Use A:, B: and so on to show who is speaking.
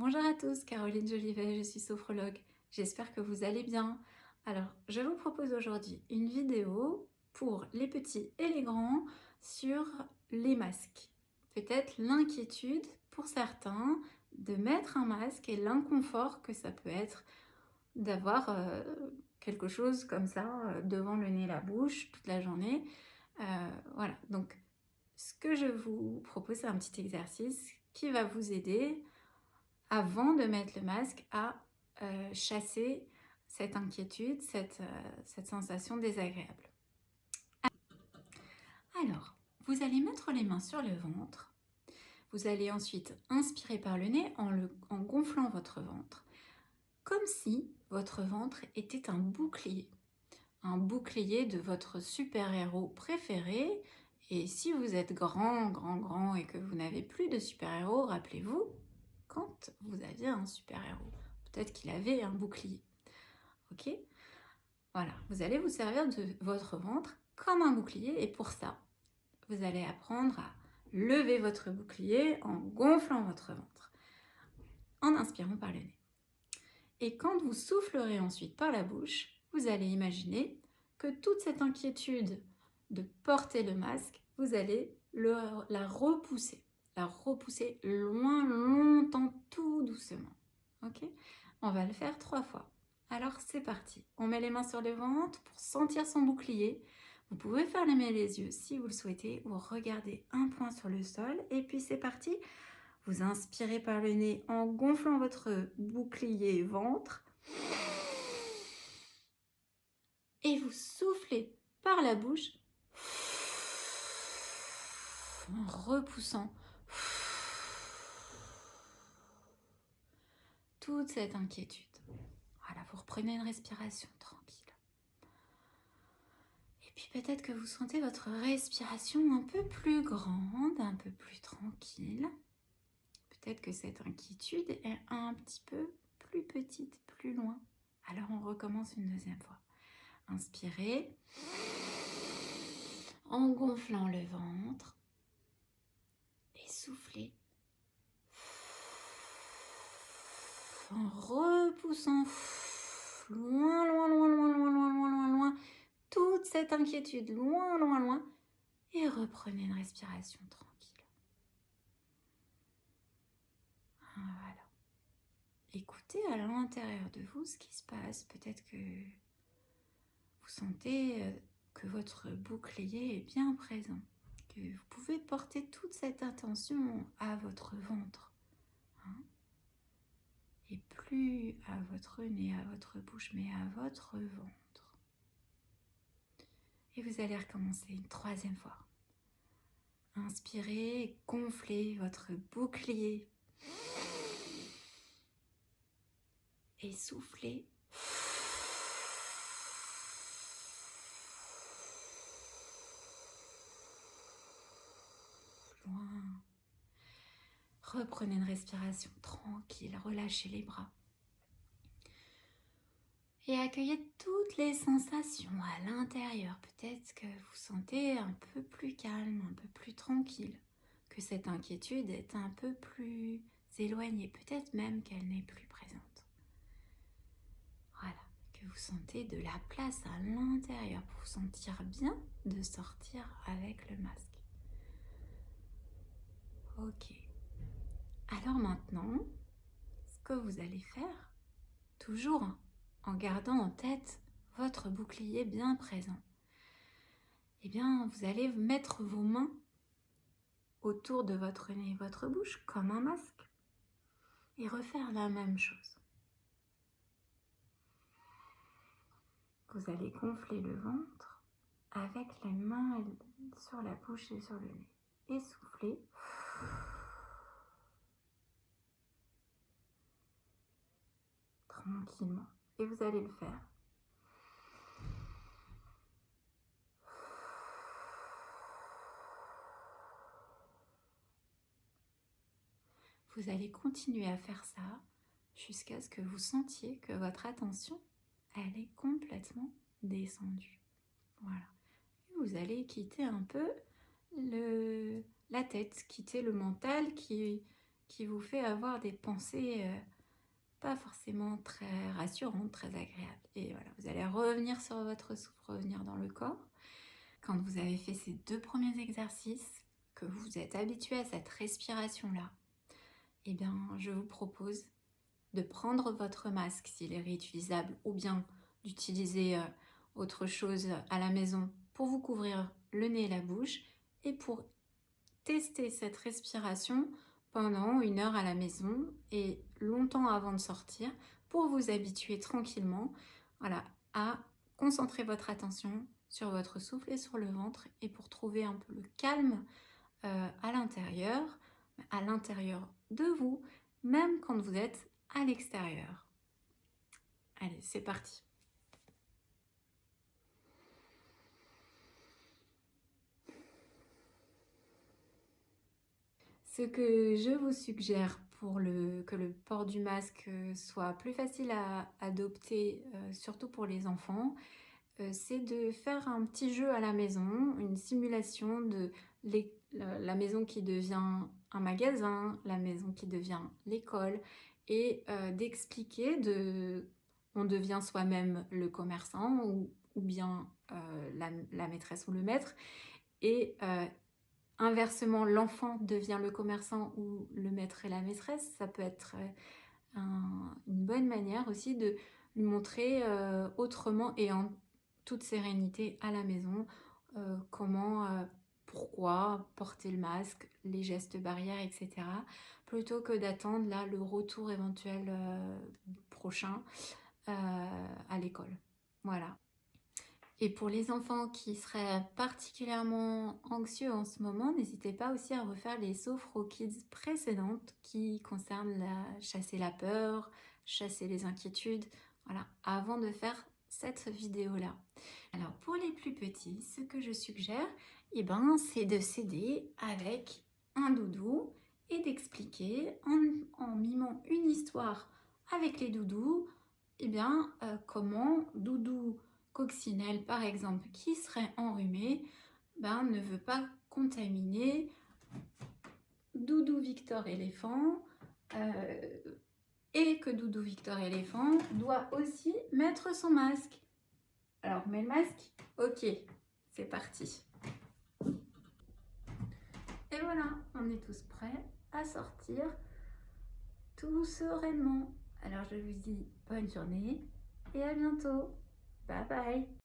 A: Bonjour à tous, Caroline Jolivet, je suis sophrologue. J'espère que vous allez bien. Alors, je vous propose aujourd'hui une vidéo pour les petits et les grands sur les masques. Peut-être l'inquiétude pour certains de mettre un masque et l'inconfort que ça peut être d'avoir quelque chose comme ça devant le nez et la bouche toute la journée. Voilà, donc ce que je vous propose, c'est un petit exercice qui va vous aider avant de mettre le masque à chasser cette inquiétude, cette sensation désagréable. Alors, vous allez mettre les mains sur le ventre. Vous allez ensuite inspirer par le nez en gonflant votre ventre, comme si votre ventre était un bouclier de votre super-héros préféré. Et si vous êtes grand et que vous n'avez plus de super-héros, rappelez-vous, quand vous aviez un super-héros, peut-être qu'il avait un bouclier. Ok? Voilà, vous allez vous servir de votre ventre comme un bouclier et pour ça, vous allez apprendre à lever votre bouclier en gonflant votre ventre, en inspirant par le nez. Et quand vous soufflerez ensuite par la bouche, vous allez imaginer que toute cette inquiétude de porter le masque, vous allez la repousser loin, longtemps, tout doucement. Ok? On va le faire 3 fois. Alors c'est parti. On met les mains sur le ventre pour sentir son bouclier. Vous pouvez fermer les yeux si vous le souhaitez ou regarder un point sur le sol. Et puis c'est parti. Vous inspirez par le nez en gonflant votre bouclier ventre. Et vous soufflez par la bouche en repoussant toute cette inquiétude. Voilà, vous reprenez une respiration tranquille. Et puis peut-être que vous sentez votre respiration un peu plus grande, un peu plus tranquille. Peut-être que cette inquiétude est un petit peu plus petite, plus loin. Alors on recommence une deuxième fois. Inspirez en gonflant le ventre et soufflez en repoussant loin toute cette inquiétude, loin et reprenez une respiration tranquille. Voilà. Écoutez à l'intérieur de vous ce qui se passe. Peut-être que vous sentez que votre bouclier est bien présent, que vous pouvez porter toute cette attention à votre ventre. Et plus à votre nez, à votre bouche, mais à votre ventre. Et vous allez recommencer une troisième fois. Inspirez, gonflez votre bouclier. Et soufflez. Loin. Reprenez une respiration tranquille, relâchez les bras. Et accueillez toutes les sensations à l'intérieur. Peut-être que vous sentez un peu plus calme, un peu plus tranquille, que cette inquiétude est un peu plus éloignée, peut-être même qu'elle n'est plus présente. Voilà, que vous sentez de la place à l'intérieur pour vous sentir bien de sortir avec le masque. Ok. Alors maintenant, ce que vous allez faire, toujours en gardant en tête votre bouclier bien présent, eh bien, vous allez mettre vos mains autour de votre nez et votre bouche comme un masque et refaire la même chose. Vous allez gonfler le ventre avec les mains sur la bouche et sur le nez et souffler. Tranquillement. Et vous allez le faire. Vous allez continuer à faire ça jusqu'à ce que vous sentiez que votre attention, elle est complètement descendue. Voilà. Et vous allez quitter un peu la tête, quitter le mental qui qui vous fait avoir des pensées pas forcément très rassurantes, très agréables. Et voilà, vous allez revenir sur votre souffle, revenir dans le corps. Quand vous avez fait ces 2 premiers exercices, que vous êtes habitué à cette respiration-là, eh bien, je vous propose de prendre votre masque s'il est réutilisable ou bien d'utiliser autre chose à la maison pour vous couvrir le nez et la bouche et pour tester cette respiration pendant 1 heure à la maison et longtemps avant de sortir pour vous habituer tranquillement, voilà, à concentrer votre attention sur votre souffle et sur le ventre et pour trouver un peu le calme à l'intérieur de vous, même quand vous êtes à l'extérieur. Allez, c'est parti. Ce que je vous suggère pour que le port du masque soit plus facile à adopter, surtout pour les enfants, c'est de faire un petit jeu à la maison, une simulation de la maison qui devient un magasin, la maison qui devient l'école, et d'expliquer on devient soi-même le commerçant ou bien la maîtresse ou le maître, et inversement, l'enfant devient le commerçant ou le maître et la maîtresse. Ça peut être une bonne manière aussi de lui montrer autrement et en toute sérénité à la maison comment, pourquoi porter le masque, les gestes barrières, etc. Plutôt que d'attendre là le retour éventuel prochain à l'école. Voilà. Et pour les enfants qui seraient particulièrement anxieux en ce moment, n'hésitez pas aussi à refaire les Sophro Kids précédentes qui concernent chasser la peur, chasser les inquiétudes, voilà, avant de faire cette vidéo-là. Alors pour les plus petits, ce que je suggère, c'est de s'aider avec un doudou et d'expliquer en mimant une histoire avec les doudous, comment doudou coccinelle par exemple qui serait enrhumé ne veut pas contaminer Doudou Victor éléphant et que Doudou Victor éléphant doit aussi mettre son masque. Alors mets le masque, ok, c'est parti. Et voilà, on est tous prêts à sortir tout sereinement. Alors je vous dis bonne journée et à bientôt. Bye bye.